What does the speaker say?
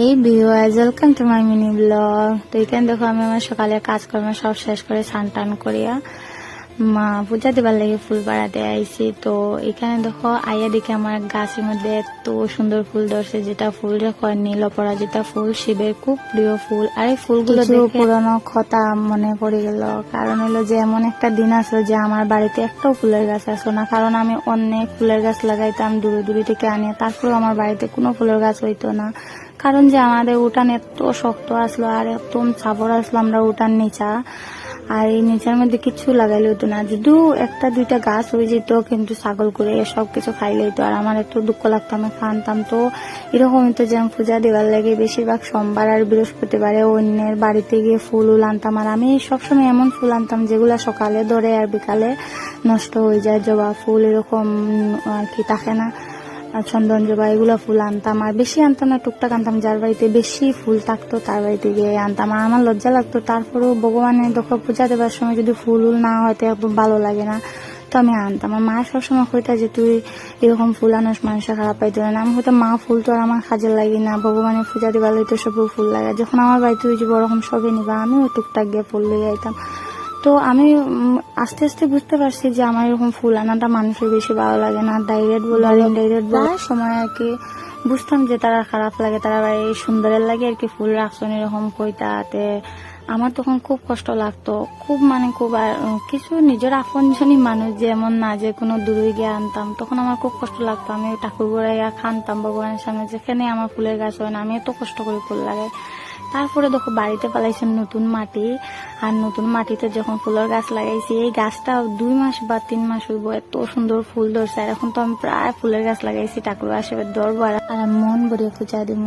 এই viewers, welcome to my mini blog. তো এখানে দেখো আমি আমার সকালে কাজকর্ম সব শেষ করে স্নান টান করিয়া মা পূজা দিবার লাগে ফুল পাড়াতে আইছি। তো এখানে দেখো আইয়া দেখে আমার গাছের মধ্যে এত সুন্দর ফুল ধরছে, যেটা ফুল রেখো নীল অপরাজিতা ফুল, শিবের খুব প্রিয় ফুল। আর এই ফুলগুলো পুরনো কথা মনে পড়ে গেল, কারণ হলো যে এমন একটা দিন আসলো যে আমার বাড়িতে একটাও ফুলের গাছ আসলো না। কারণ আমি অনেক ফুলের গাছ লাগাইতাম দূরে দূরে থেকে আনিয়ে, তারপরেও আমার বাড়িতে কোনো ফুলের গাছ হইতো না। কারণ যে আমাদের উঠান এত শক্ত আসলো আর একদম চাপড় আসলো আমরা উঠান নিচা, আর এই নিচার মধ্যে কিছু লাগাইলে হতো না। যদিও একটা দুইটা গাছ হয়ে যেত, কিন্তু ছাগল করে সব কিছু খাইলে হইতো। আর আমার একটু দুঃখ লাগতো, আমি খানতাম। তো এরকমই তো, যে আমি পূজা দেওয়ার লাগে বেশিরভাগ সোমবার আর বৃহস্পতিবারে অন্যের বাড়িতে গিয়ে ফুল আনতাম। আর আমি সবসময় এমন ফুল আনতাম যেগুলা সকালে ধরে আর বিকালে নষ্ট হয়ে যায়। জবা ফুল এরকম আর কি থাকে না, চন্দন জবা, এগুলা ফুল আনতাম। আর বেশি আনতাম না, টুকটাক আনতাম। যার বাড়িতে বেশি ফুল থাকতো তার বাড়িতে গিয়ে আনতাম। আর আমার লজ্জা লাগতো, তারপরেও ভগবানের দেখো পূজা দেবার সময় যদি ফুল না হয় তো একদম ভালো লাগে না। তো আমি আনতাম। আর মা সবসময় কইতা যে তুই এরকম ফুল আনস মানুষের খারাপ পাইতো না। আমি হয়তো মা ফুল তো আর আমার কাজে লাগে না, ভগবানের পূজা দিবার লইতে সবও ফুল লাগে। যখন আমার বাড়িতে ওই যে ওরকম সবে নিবা, আমিও টুকটাক গিয়ে ফুল লইয়া আইতাম। তো আমি আস্তে আস্তে বুঝতে পারছি যে আমার এরকম ফুল আনাটা মানুষের বেশি ভালো লাগে না। ডাইরেক্ট বলো আর ইনডাইরেক্ট বলার সময় আর কি বুঝতাম যে তারা খারাপ লাগে, তারা বাড়ি সুন্দরের লাগে আর কি ফুল রাখছেন এরকম কইতাতে। আমার তখন খুব কষ্ট লাগতো, খুব মানে খুব। আর কিছু নিজের আপনজনই মানুষ, যেমন না যে কোনো দূরে গিয়ে আনতাম, তখন আমার খুব কষ্ট লাগতো। আমি ঠাকুর গোড়াইয়া খানতাম ভগবানের সামনে, যেখানে আমার ফুলের গাছ হয় না, আমি এত কষ্ট করে ফুল লাগাই। তারপরে দেখো বাড়িতে পালাইছেন নতুন মাটি, আর নতুন মাটিতে যখন ফুলের গাছ লাগাইছি, এই গাছটা 2 মাস বা 3 মাস হইব, এত সুন্দর ফুল ধরছে। আর এখন তো আমি প্রায় ফুলের গাছ লাগাইছি ঠাকুর আশীর্বাদ ধরবো আর মন ভরে পূজা দিব।